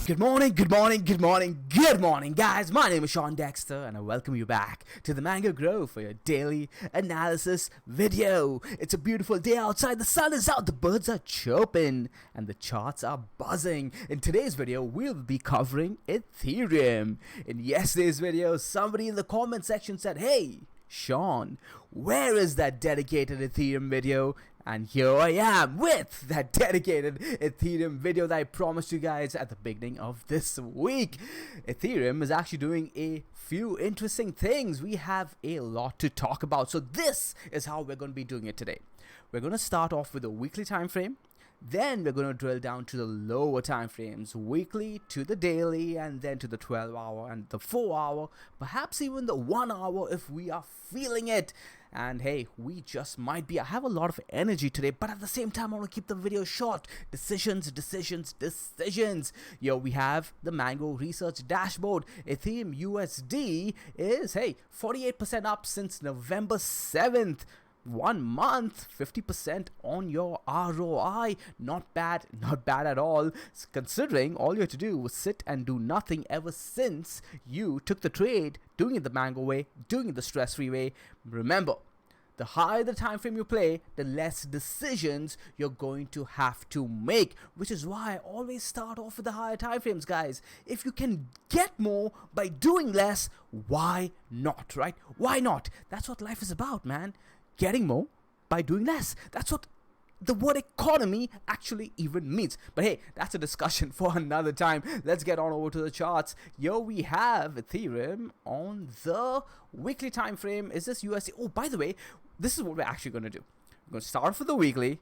Good morning, good morning, good morning, good morning, guys. My name is Sean Dexter, and I welcome you back to the Mango Grove for your daily analysis video. It's a beautiful day outside. The sun is out, the birds are chirping, and the charts are buzzing. In today's video, we'll be covering Ethereum. In yesterday's video, somebody in the comment section said, "Hey, Sean, where is that dedicated Ethereum video?" And here I am with that dedicated Ethereum video that I promised you guys at the beginning of this week. Ethereum is actually doing a few interesting things. We have a lot to talk about. So this is how we're going to be doing it today. We're going to start off with a weekly time frame. Then we're going to drill down to the lower time frames, weekly to the daily, and then to the 12-hour and the 4-hour, perhaps even the 1 hour if we are feeling it. And hey, we just might be. I have a lot of energy today, but at the same time, I want to keep the video short. Decisions. Yo, we have the Mango Research Dashboard. Ethereum USD is, hey, 48% up since November 7th. 1 month, 50% on your ROI. Not bad at all, considering all you had to do was sit and do nothing ever since you took the trade, doing it the Mango way, doing it the stress-free way. Remember, the higher the time frame you play, the less decisions you're going to have to make, which is why I always start off with the higher time frames, guys. If you can get more by doing less, why not, right? Why not? That's what life is about, man. Getting more by doing less. That's what the word economy actually even means. But hey, that's a discussion for another time. Let's get on over to the charts. Yo, we have Ethereum on the weekly time frame. Is this USD? Oh, by the way, this is what we're actually going to do. We're going to start for the weekly,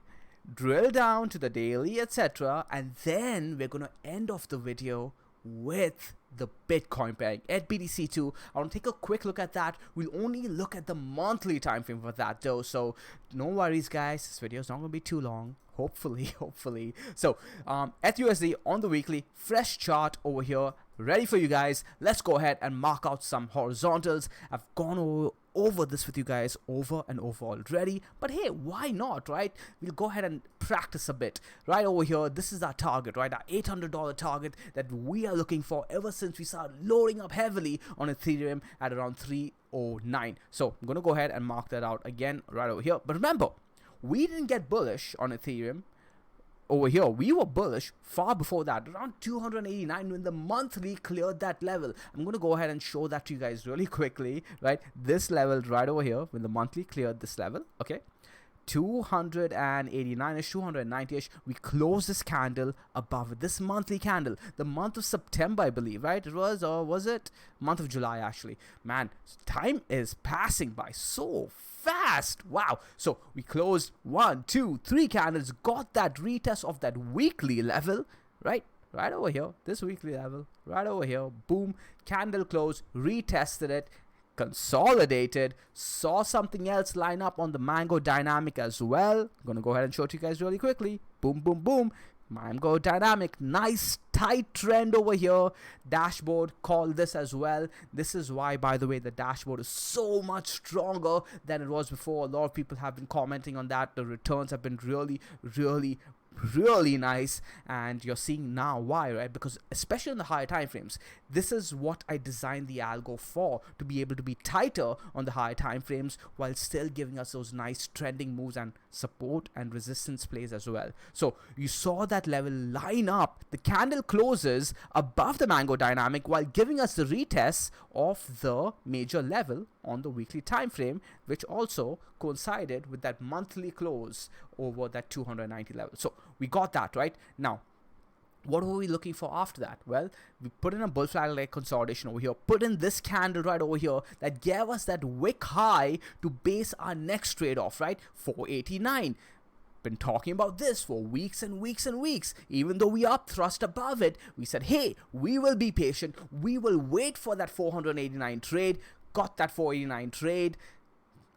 drill down to the daily, etc., and then we're going to end off the video with the Bitcoin pairing at BTC2. I want to take a quick look at that. We'll only look at the monthly time frame for that though, so no worries, guys. This video is not going to be too long. Hopefully. So ETHUSD on the weekly, fresh chart over here, ready for you guys. Let's go ahead and mark out some horizontals. I've gone over this with you guys over and over already, but hey, why not, right? We'll go ahead and practice a bit right over here. This is our target, right? Our $800 target that we are looking for ever since we started loading up heavily on Ethereum at around 309. So I'm gonna go ahead and mark that out again right over here. But remember, we didn't get bullish on Ethereum over here. We were bullish far before that, around 289 when the monthly cleared that level. I'm going to go ahead and show that to you guys really quickly, right? This level right over here, when the monthly cleared this level, okay? 289ish, 290ish. We closed this candle above it. This monthly candle, the month of September, I believe, right? It was, or was it month of July? Actually, man, time is passing by so fast. Wow. So we closed 1, 2, 3 candles, got that retest of that weekly level, right over here, this weekly level right over here. Boom, candle close, retested it, consolidated, saw something else line up on the Mango dynamic as well. I'm gonna go ahead and show it to you guys really quickly. Boom, Mango dynamic, nice tight trend over here. Dashboard called this as well. This is why, by the way, the dashboard is so much stronger than it was before. A lot of people have been commenting on that. The returns have been really nice, and you're seeing now why, right? Because especially in the higher time frames, this is what I designed the algo for, to be able to be tighter on the higher time frames while still giving us those nice trending moves and support and resistance plays as well. So you saw that level line up. The candle closes above the Mango dynamic while giving us the retest of the major level on the weekly time frame, which also coincided with that monthly close over that 290 level. So we got that right. Now, what were we looking for after that? Well, we put in a bull flag like consolidation over here, put in this candle right over here that gave us that wick high to base our next trade off, right? 489. Been talking about this for weeks and weeks. Even though we up thrust above it, we said, hey, we will be patient, we will wait for that 489 trade. Got that 489 trade,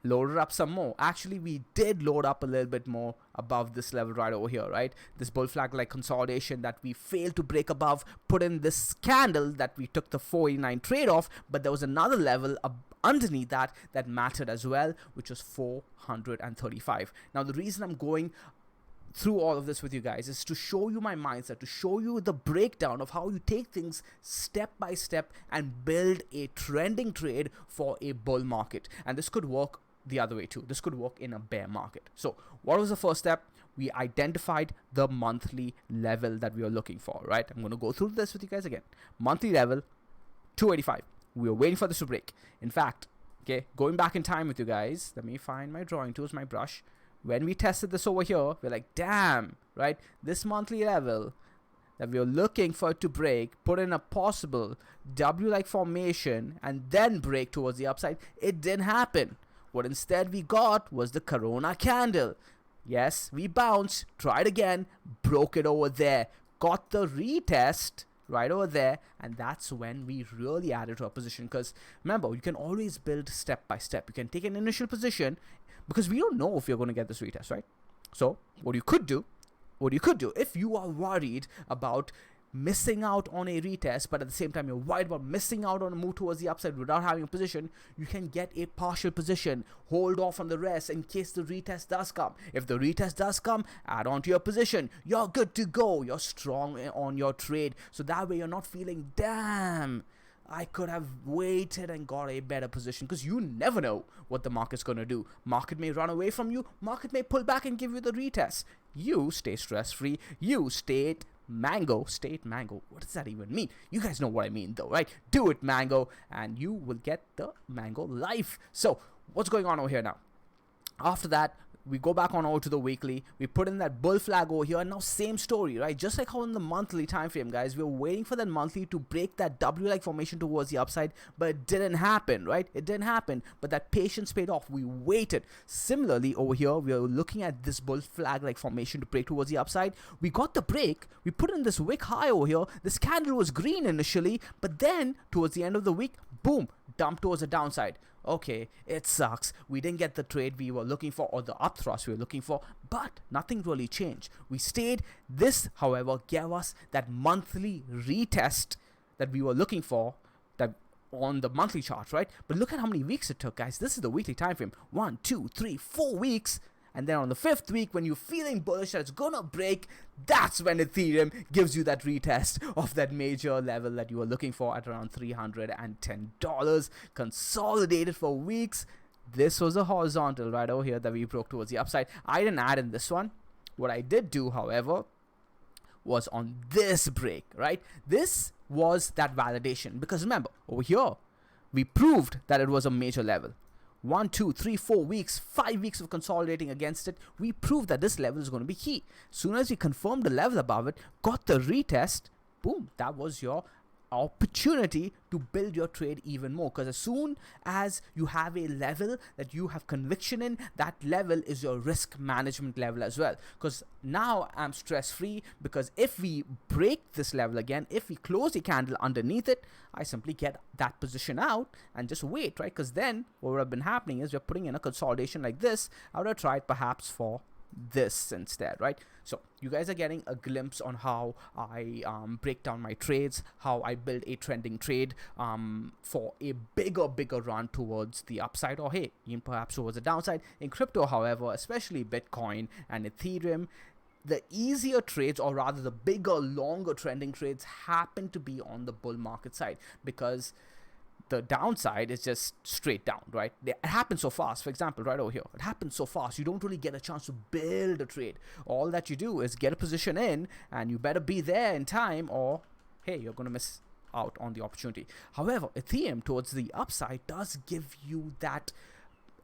loaded up some more. Actually, we did load up a little bit more above this level right over here, right? This bull flag like consolidation that we failed to break above, put in this candle that we took the 489 trade off, but there was another level underneath that mattered as well, which was 435. Now, the reason I'm going through all of this with you guys is to show you my mindset, to show you the breakdown of how you take things step by step and build a trending trade for a bull market. And this could work the other way too. This could work in a bear market. So what was the first step? We identified the monthly level that we are looking for, right? I'm going to go through this with you guys again. Monthly level, 285. We were waiting for this to break. In fact, okay, going back in time with you guys, let me find my drawing tools, my brush. When we tested this over here, we're like, damn, right? This monthly level that we are looking for it to break, put in a possible W-like formation, and then break towards the upside. It didn't happen. What instead we got was the Corona candle. Yes, we bounced, tried again, broke it over there, got the retest right over there, and that's when we really added to our position. Because remember, you can always build step by step. You can take an initial position, because we don't know if you're going to get this retest, right? So what you could do, if you are worried about missing out on a retest, but at the same time you're worried about missing out on a move towards the upside without having a position, you can get a partial position, hold off on the rest in case the retest does come. If the retest does come, add on to your position. You're good to go. You're strong on your trade. So that way you're not feeling, damn, I could have waited and got a better position, because you never know what the market's going to do. Market may run away from you. Market may pull back and give you the retest. You stay stress-free. You state mango. What does that even mean? You guys know what I mean though, right? Do it, mango, and you will get the mango life. So what's going on over here now? After that, we go back on over to the weekly. We put in that bull flag over here, and now same story, right? Just like how in the monthly time frame, guys, we were waiting for that monthly to break that W-like formation towards the upside, but it didn't happen, right? It didn't happen, but that patience paid off. We waited. Similarly, over here, we are looking at this bull flag-like formation to break towards the upside. We got the break. We put in this wick high over here. This candle was green initially, but then towards the end of the week, boom, dumped towards the downside. Okay, it sucks. We didn't get the trade we were looking for, or the up thrust we were looking for, but nothing really changed. We stayed. This, however, gave us that monthly retest that we were looking for, that on the monthly chart, right? But look at how many weeks it took, guys. This is the weekly time frame. 1, 2, 3, 4 weeks. And then on the 5th week, when you're feeling bullish that it's gonna break, that's when Ethereum gives you that retest of that major level that you were looking for at around $310. Consolidated for weeks. This was a horizontal right over here that we broke towards the upside. I didn't add in this one. What I did do, however, was on this break, right? This was that validation. Because remember, over here, we proved that it was a major level. 1, 2, 3, 4 weeks, 5 weeks of consolidating against it, we proved that this level is going to be key. Soon as we confirmed the level above it, got the retest, boom, that was your opportunity to build your trade even more. Because as soon as you have a level that you have conviction in, that level is your risk management level as well. Because now I'm stress free, because if we break this level again, if we close a candle underneath it, I simply get that position out and just wait, right? Because then what would have been happening is we're putting in a consolidation like this. I would have tried perhaps for this instead, right? So you guys are getting a glimpse on how I break down my trades, how I build a trending trade for a bigger run towards the upside, or hey, even perhaps towards the downside. In crypto, however, especially Bitcoin and Ethereum, the easier trades, or rather the bigger, longer trending trades, happen to be on the bull market side, because the downside is just straight down, right? It happens so fast. For example, right over here, it happens so fast. You don't really get a chance to build a trade. All that you do is get a position in, and you better be there in time, or hey, you're going to miss out on the opportunity. However, Ethereum towards the upside does give you that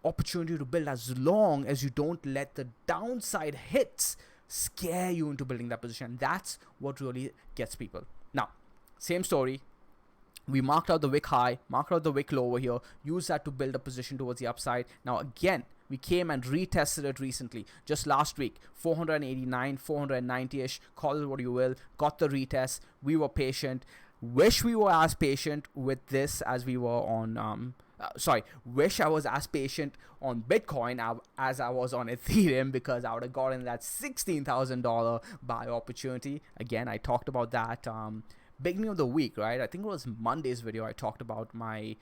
opportunity to build, as long as you don't let the downside hits scare you into building that position. That's what really gets people. Now, same story. We marked out the wick high, marked out the wick low over here, used that to build a position towards the upside. Now again, we came and retested it recently, just last week, 489, 490-ish, call it what you will, got the retest. We were patient. Wish we were as patient with this as we were on, wish I was as patient on Bitcoin as I was on Ethereum, because I would have gotten that $16,000 buy opportunity. Again, I talked about that beginning of the week, right? I think it was Monday's video. I talked about my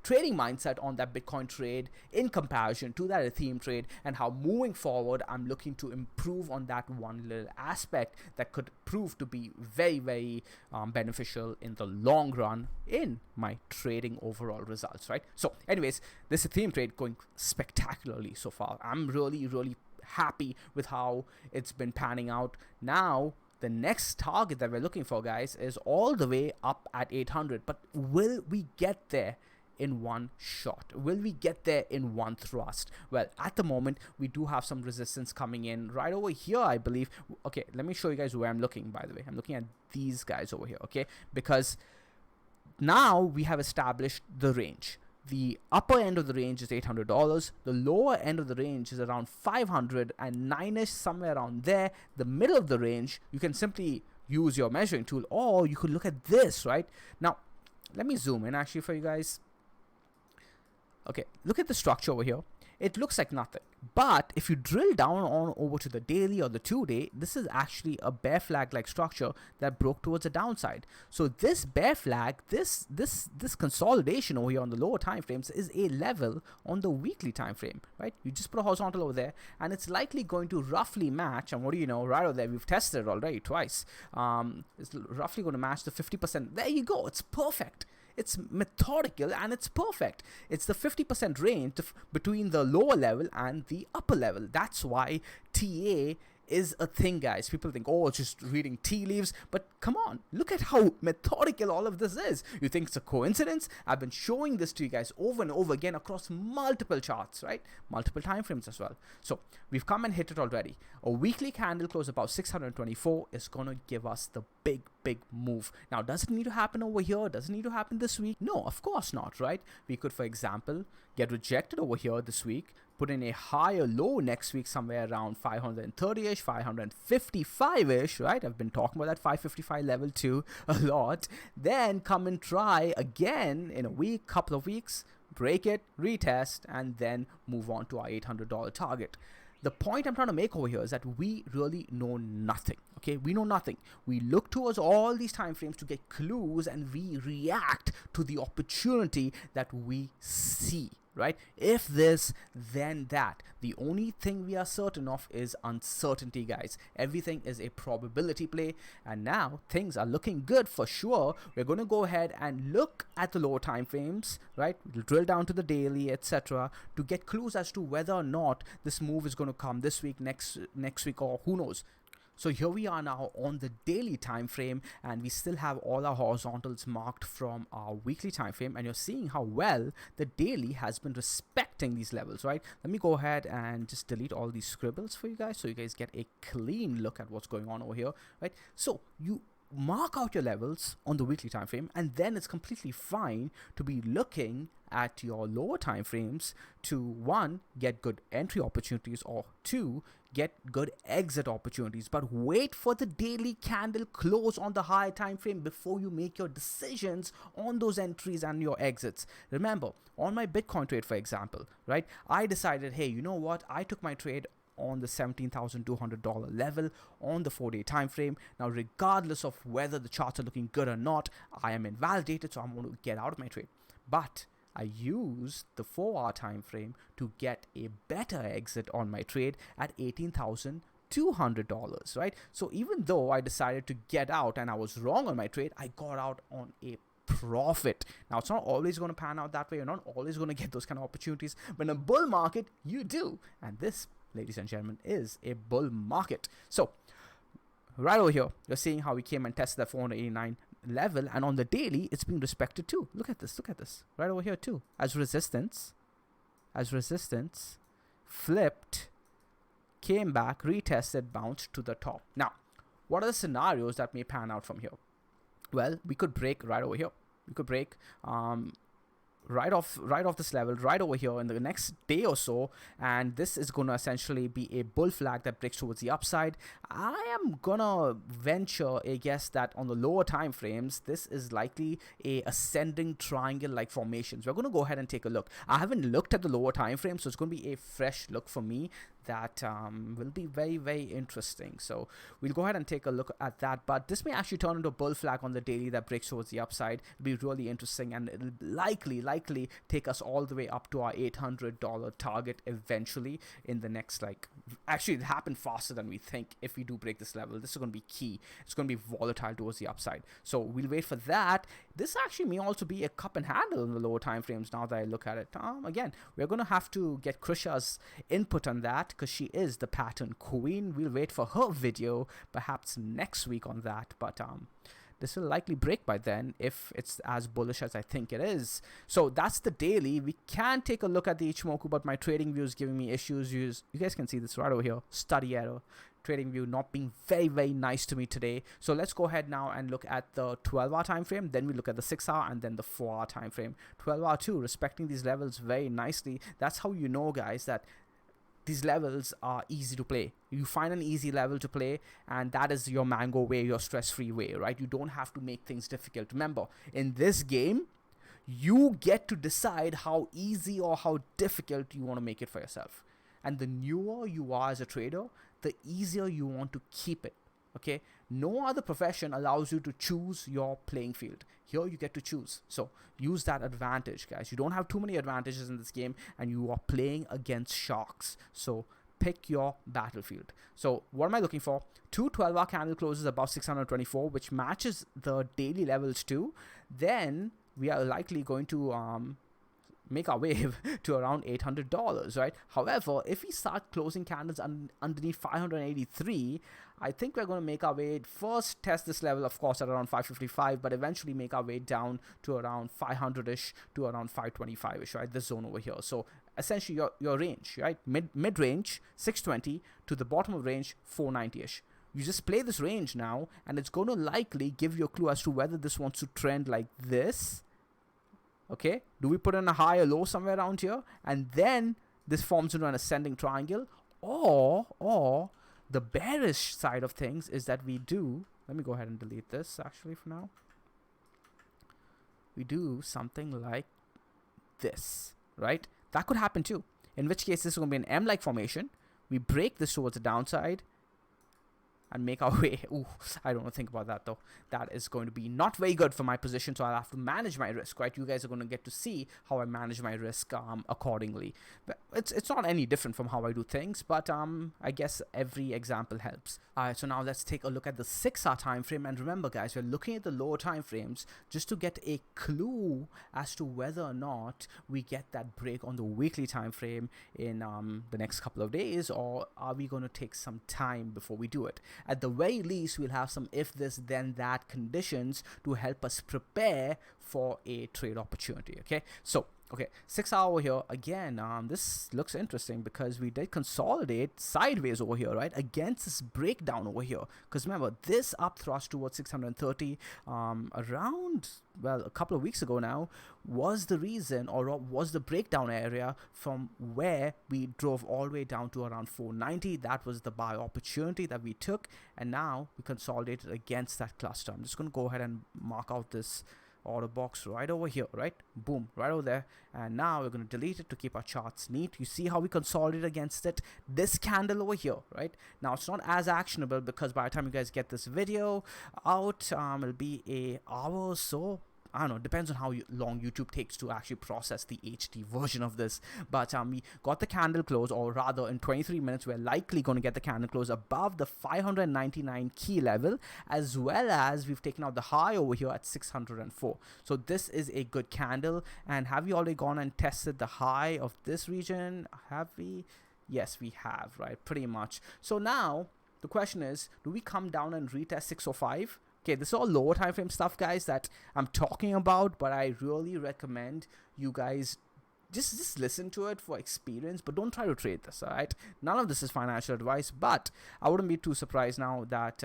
trading mindset on that Bitcoin trade in comparison to that Ethereum trade, and how moving forward I'm looking to improve on that one little aspect that could prove to be very, very beneficial in the long run in my trading overall results, right? So anyways, this Ethereum trade going spectacularly so far. I'm really happy with how it's been panning out. Now the next target that we're looking for, guys, is all the way up at 800. But will we get there in one shot? Will we get there in one thrust? Well, at the moment, we do have some resistance coming in right over here, I believe. Okay, let me show you guys where I'm looking, by the way. I'm looking at these guys over here, okay? Because now we have established the range. The upper end of the range is $800. The lower end of the range is around 509-ish, somewhere around there. The middle of the range, you can simply use your measuring tool, or you could look at this, right? Now, let me zoom in actually for you guys. Okay, look at the structure over here. It looks like nothing. But if you drill down on over to the daily or the 2-day, this is actually a bear flag like structure that broke towards the downside. So this bear flag, this consolidation over here on the lower time frames is a level on the weekly time frame, right? You just put a horizontal over there, and it's likely going to roughly match. And what do you know, right over there, we've tested it already twice. It's roughly going to match the 50%. There you go. It's perfect. It's methodical and it's perfect. It's the 50% range between the lower level and the upper level. That's why TA is a thing, guys. People think, oh, it's just reading tea leaves. But come on, look at how methodical all of this is. You think it's a coincidence? I've been showing this to you guys over and over again across multiple charts, right? Multiple time frames as well. So we've come and hit it already. A weekly candle close about 624 is going to give us the big move. Now, does it need to happen over here? Does it need to happen this week? No, of course not, right? We could, for example, get rejected over here this week, put in a higher low next week somewhere around 530-ish, 555-ish, right? I've been talking about that 555 level too a lot. Then come and try again in a week, couple of weeks, break it, retest, and then move on to our $800 target. The point I'm trying to make over here is that we really know nothing, okay? We know nothing. We look towards all these time frames to get clues, and we react to the opportunity that we see, right? If this, then that. The only thing we are certain of is uncertainty, guys. Everything is a probability play, and now things are looking good for sure. We're going to go ahead and look at the lower time frames, right? We'll drill down to the daily, etc., to get clues as to whether or not this move is going to come this week, next week, or who knows. So here we are now on the daily time frame, and we still have all our horizontals marked from our weekly time frame, and you're seeing how well the daily has been respecting these levels, right? Let me go ahead and just delete all these scribbles for you guys so you guys get a clean look at what's going on over here, right? So you mark out your levels on the weekly time frame, and then it's completely fine to be looking at your lower time frames to, one, get good entry opportunities, or two, get good exit opportunities. But wait for the daily candle close on the higher time frame before you make your decisions on those entries and your exits. Remember, on my Bitcoin trade, for example, right, I decided, hey, you know what, I took my trade on the $17,200 level on the 4-day time frame. Now, regardless of whether the charts are looking good or not, I am invalidated, so I'm going to get out of my trade. But I used the 4-hour time frame to get a better exit on my trade at $18,200, right? So even though I decided to get out and I was wrong on my trade, I got out on a profit. Now, it's not always going to pan out that way. You're not always going to get those kind of opportunities. But in a bull market, you do. And this, ladies and gentlemen, is a bull market. So right over here, you're seeing how we came and tested that 489 level, and on the daily it's being respected too. Look at this right over here too, as resistance, flipped, came back, retested, bounced to the top. Now, what are the scenarios that may pan out from here? Well, we could break right over here. We could break right off this level right over here in the next day or so, and this is going to essentially be a bull flag that breaks towards the upside. I am gonna venture a guess that on the lower time frames, this is likely a ascending triangle like formations. We're going to go ahead and take a look. I haven't looked at the lower time frame, so it's going to be a fresh look for me. that will be very, very interesting. So we'll go ahead and take a look at that. But this may actually turn into a bull flag on the daily that breaks towards the upside. It'll be really interesting, and it'll likely take us all the way up to our $800 target eventually in the next, like, actually it happened faster than we think. If we do break this level, this is going to be key. It's going to be volatile towards the upside. So we'll wait for that. This actually may also be a cup and handle in the lower time frames now that I look at it. Again, we're going to have to get Krisha's input on that, because she is the pattern queen. We'll wait for her video perhaps next week on that, but this will likely break by then if it's as bullish as I think it is. So that's the daily. We can take a look at the Ichimoku, but my trading view is giving me issues. You guys can see this right over here. Study error. Trading view not being very, very nice to me today. So let's go ahead now and look at the 12-hour time frame. Then we look at the 6-hour and then the 4-hour time frame. 12-hour too, respecting these levels very nicely. That's how you know, guys, that these levels are easy to play. You find an easy level to play, and that is your mango way, your stress-free way, right? You don't have to make things difficult. Remember, in this game, you get to decide how easy or how difficult you want to make it for yourself. And the newer you are as a trader, the easier you want to keep it. Okay, no other profession allows you to choose your playing field. Here you get to choose. So use that advantage, guys. You don't have too many advantages in this game, and you are playing against sharks. So pick your battlefield. So what am I looking for? Two 12-hour candle closes above 624, which matches the daily levels too. Then we are likely going to make our way to around $800, right? However, if we start closing candles underneath 583, I think we're going to make our way, first test this level, of course, at around 555, but eventually make our way down to around 500-ish to around 525-ish, right? This zone over here. So essentially your range, right? Mid-range, 620, to the bottom of range, 490-ish. You just play this range now, and it's going to likely give you a clue as to whether this wants to trend like this. Okay, do we put in a high or low somewhere around here, and then this forms into an ascending triangle, or the bearish side of things is that we do, let me go ahead and delete this actually for now, we do something like this, right? That could happen too, in which case this is going to be an M-like formation. We break this towards the downside and make our way. Ooh, I don't want to think about that though. That is going to be not very good for my position, so I'll have to manage my risk, right? You guys are going to get to see how I manage my risk accordingly. But it's not any different from how I do things, but I guess every example helps. Alright, so now let's take a look at the 6-hour time frame, and remember, guys, we're looking at the lower time frames just to get a clue as to whether or not we get that break on the weekly time frame in the next couple of days, or are we going to take some time before we do it. At the very least, we'll have some if this then that conditions to help us prepare for a trade opportunity. Okay, so okay, 6-hour over here again. This looks interesting because we did consolidate sideways over here, right, against this breakdown over here. Because remember, this up thrust towards 630 around, well, a couple of weeks ago now, was the reason, or was the breakdown area from where we drove all the way down to around 490. That was the buy opportunity that we took, and now we consolidated against that cluster. I'm just going to go ahead and mark out this order box right over here, right? Boom, right over there. And now we're going to delete it to keep our charts neat. You see how we consolidate against it? This candle over here, right? Now it's not as actionable because by the time you guys get this video out, it'll be an hour or so. I don't know, depends on how long YouTube takes to actually process the HD version of this. But we got the candle close, or rather in 23 minutes, we're likely going to get the candle close above the 599 key level, as well as we've taken out the high over here at 604. So this is a good candle. And have we already gone and tested the high of this region? Have we? Yes, we have, right? Pretty much. So now the question is, do we come down and retest 605? Okay, this is all lower time frame stuff, guys, that I'm talking about, but I really recommend you guys just listen to it for experience, but don't try to trade this, all right? None of this is financial advice, but I wouldn't be too surprised now that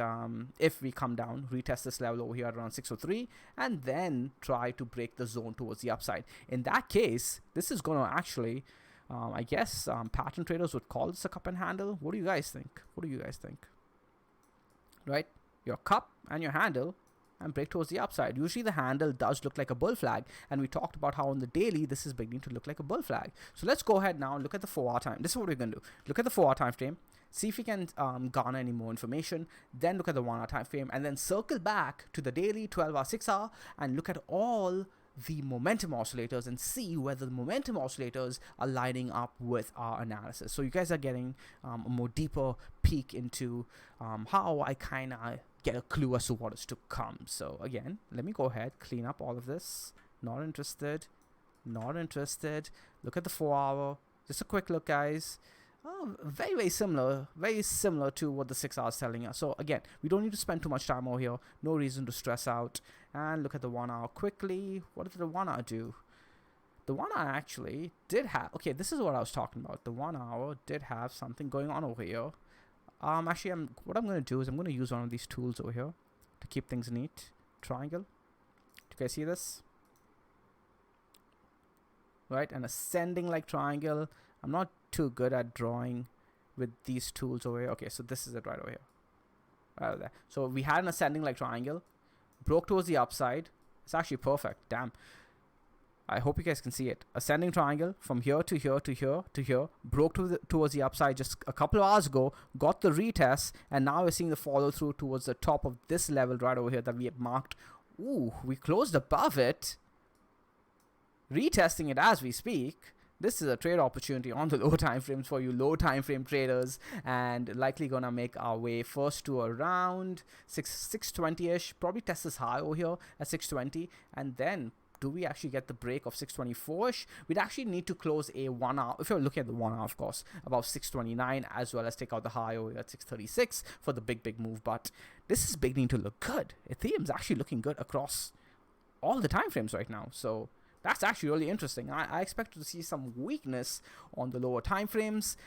if we come down, retest this level over here at around 603, and then try to break the zone towards the upside. In that case, this is going to actually, I guess, pattern traders would call this a cup and handle. What do you guys think? What do you guys think? Right? Your cup and your handle, and break towards the upside. Usually the handle does look like a bull flag, and we talked about how on the daily this is beginning to look like a bull flag. So let's go ahead now and look at the 4-hour time. This is what we're going to do. Look at the 4-hour time frame, see if we can garner any more information, then look at the 1-hour time frame, and then circle back to the daily, 12-hour, 6-hour, and look at all the momentum oscillators and see whether the momentum oscillators are lining up with our analysis. So you guys are getting a more deeper peek into how I kind of get a clue as to what is to come. So again, let me go ahead, clean up all of this. Not interested. Look at the 4-hour. Just a quick look, guys. Very similar to what the 6 hours telling us. So again, we don't need to spend too much time over here. No reason to stress out. And look at the 1 hour quickly. What did the 1 hour do? The 1 hour actually did have, okay, this is what I was talking about. The 1 hour did have something going on over here. Actually, what I'm going to do is I'm going to use one of these tools over here to keep things neat. Triangle. Do you guys see this? Right, an ascending like triangle. I'm not too good at drawing with these tools over here. Okay, so this is it right over here. Right over there. So we had an ascending like triangle. Broke towards the upside. It's actually perfect. Damn. I hope you guys can see it. Ascending triangle from here to here to here to here. Broke towards the upside just a couple of hours ago. Got the retest. And now we're seeing the follow through towards the top of this level right over here that we have marked. Ooh, we closed above it. Retesting it as we speak. This is a trade opportunity on the low time frames for you low time frame traders, and likely gonna make our way first to around 620ish. Probably test this high over here at 620, and then do we actually get the break of 624ish? We'd actually need to close a 1 hour, if you're looking at the 1 hour, of course, above 629, as well as take out the high over here at 636 for the big move. But this is beginning to look good. Ethereum's actually looking good across all the time frames right now. So that's actually really interesting. I expect to see some weakness on the lower time frames.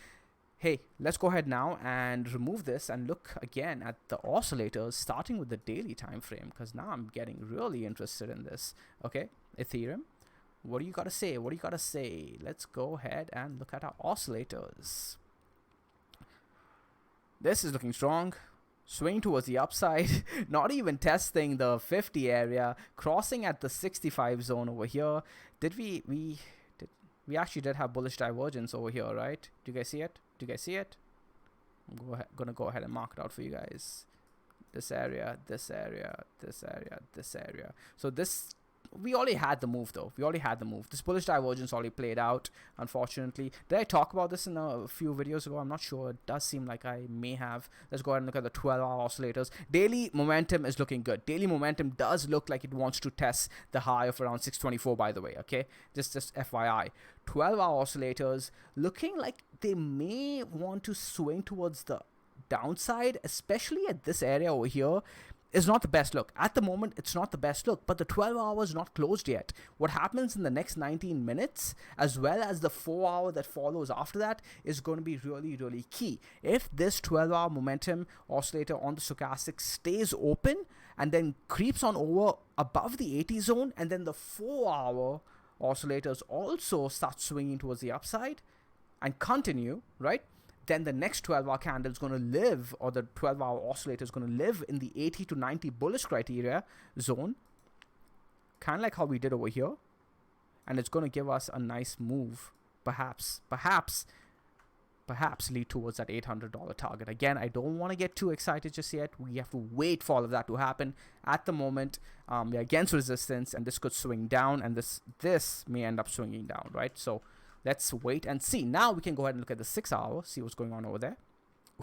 Hey, let's go ahead now and remove this and look again at the oscillators, starting with the daily time frame, because now I'm getting really interested in this. Okay, Ethereum, what do you got to say? Let's go ahead and look at our oscillators. This is looking strong. Swing towards the upside, not even testing the 50 area, crossing at the 65 zone over here. We actually did have bullish divergence over here, right? Do you guys see it? I'm gonna go ahead and mark it out for you guys. This area. So this, we already had the move though. This bullish divergence already played out, unfortunately. Did I talk about this in a few videos ago? I'm not sure. It does seem like I may have. Let's go ahead and look at the 12-hour oscillators. Daily momentum is looking good. Daily momentum does look like it wants to test the high of around 624, by the way, okay? Just FYI. 12-hour oscillators looking like they may want to swing towards the downside, especially at this area over here. Is not the best look. At the moment, it's not the best look, but the 12 hours not closed yet. What happens in the next 19 minutes, as well as the 4 hour that follows after that, is going to be really key. If this 12-hour momentum oscillator on the stochastic stays open and then creeps on over above the 80 zone, and then the 4-hour oscillators also start swinging towards the upside and continue, right? Then the next 12-hour candle is going to live, or the 12-hour oscillator is going to live in the 80 to 90 bullish criteria zone, kind of like how we did over here, and it's going to give us a nice move, perhaps lead towards that $800 target. Again, I don't want to get too excited just yet. We have to wait for all of that to happen. At the moment, we're against resistance, and this could swing down, and this may end up swinging down, right? So let's wait and see. Now we can go ahead and look at the 6 hour, see what's going on over there.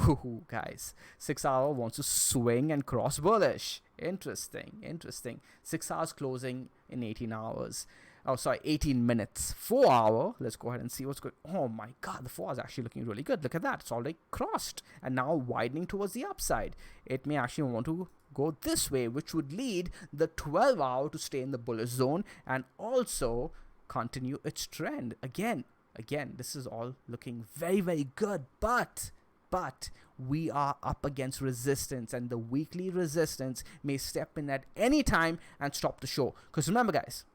Ooh, guys, 6 hour wants to swing and cross bullish. Interesting. 6 hours closing in 18 hours. Oh, sorry, 18 minutes. 4 hour, let's go ahead and see what's going. Oh my God, the 4 hour is actually looking really good. Look at that, it's already crossed and now widening towards the upside. It may actually want to go this way, which would lead the 12 hour to stay in the bullish zone and also continue its trend. Again, this is all looking very good, but we are up against resistance, and the weekly resistance may step in at any time and stop the show. Because remember, guys,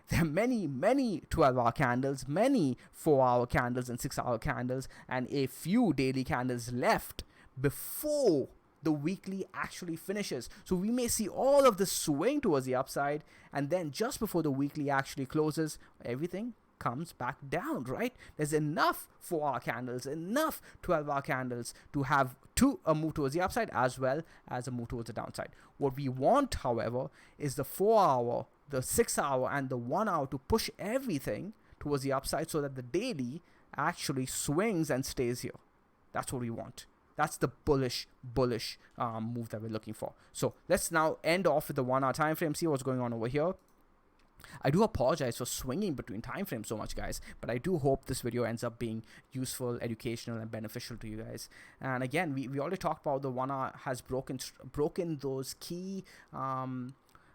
there are many 12-hour candles, many 4-hour candles and 6-hour candles, and a few daily candles left before the weekly actually finishes. So we may see all of this swing towards the upside, and then just before the weekly actually closes, everything comes back down, right? There's enough 4-hour candles, enough 12-hour candles to have a move towards the upside as well as a move towards the downside. What we want, however, is the 4-hour, the 6-hour, and the 1-hour to push everything towards the upside so that the daily actually swings and stays here. That's what we want. That's the bullish move that we're looking for. So let's now end off with the 1-hour time frame, see what's going on over here. I do apologize for swinging between time frames so much, guys, but I do hope this video ends up being useful, educational, and beneficial to you guys. And again, we already talked about the 1-hour has broken those key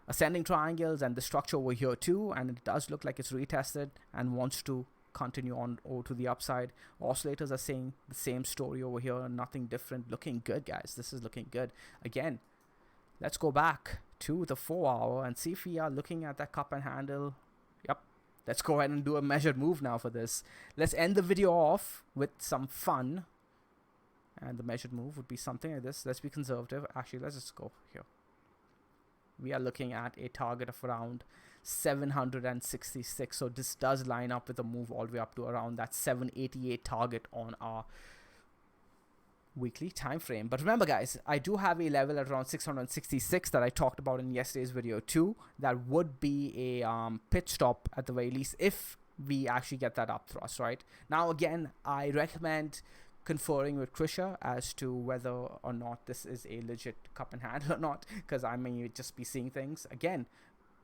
ascending triangles and the structure over here too, and it does look like it's retested and wants to continue on over to the upside. Oscillators are saying the same story over here, nothing different. Looking good, guys. This is looking good. Again, let's go back to the 4-hour and see if we are looking at that cup and handle. Yep. Let's go ahead and do a measured move now for this. Let's end the video off with some fun. And the measured move would be something like this. Let's be conservative. Actually, let's just go here. We are looking at a target of around 766. So this does line up with a move all the way up to around that 788 target on our weekly time frame. But remember, guys, I do have a level at around 666 that I talked about in yesterday's video too. That would be a pit stop at the very least if we actually get that up thrust, right? Now, again, I recommend conferring with Krisha as to whether or not this is a legit cup and handle or not, because I may just be seeing things. Again,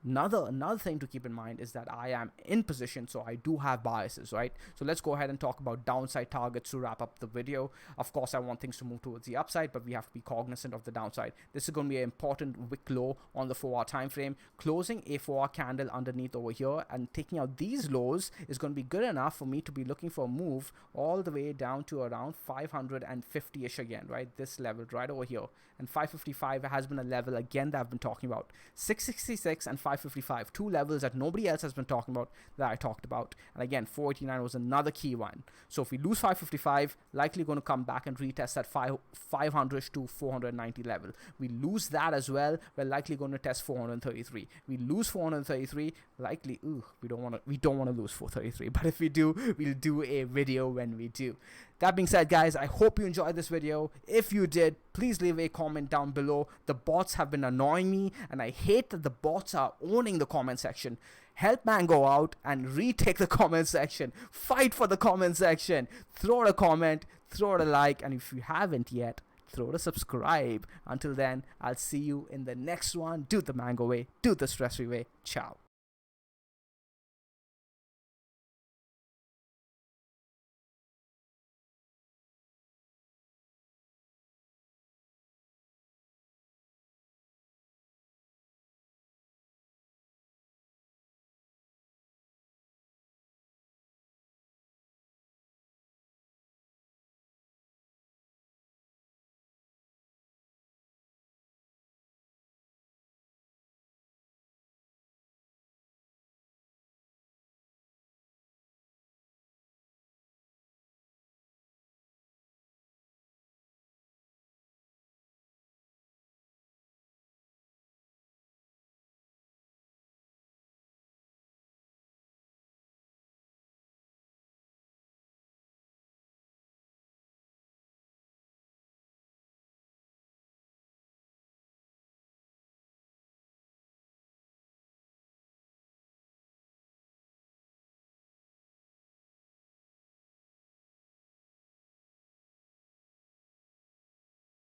another thing to keep in mind is that I am in position, so I do have biases, right? So let's go ahead and talk about downside targets to wrap up the video. Of course, I want things to move towards the upside, but we have to be cognizant of the downside. This is going to be an important wick low on the 4-hour time frame. Closing a 4-hour candle underneath over here and taking out these lows is going to be good enough for me to be looking for a move all the way down to around 550-ish again, right? This level right over here. And 555 has been a level again that I've been talking about. 666 and 555, two levels that nobody else has been talking about that I talked about. And again, 489 was another key one. So if we lose 555, likely going to come back and retest that 500 to 490 level. We lose that as well, we're likely going to test 433. We lose 433, likely we don't want to lose 433, but if we do, we'll do a video when we do. That being said, guys, I hope you enjoyed this video. If you did, please leave a comment down below. The bots have been annoying me, and I hate that the bots are owning the comment section. Help Mango out and retake the comment section. Fight for the comment section. Throw a comment, throw a like, and if you haven't yet, throw a subscribe. Until then, I'll see you in the next one. Do it the Mango way, do it the stress-free way. Ciao.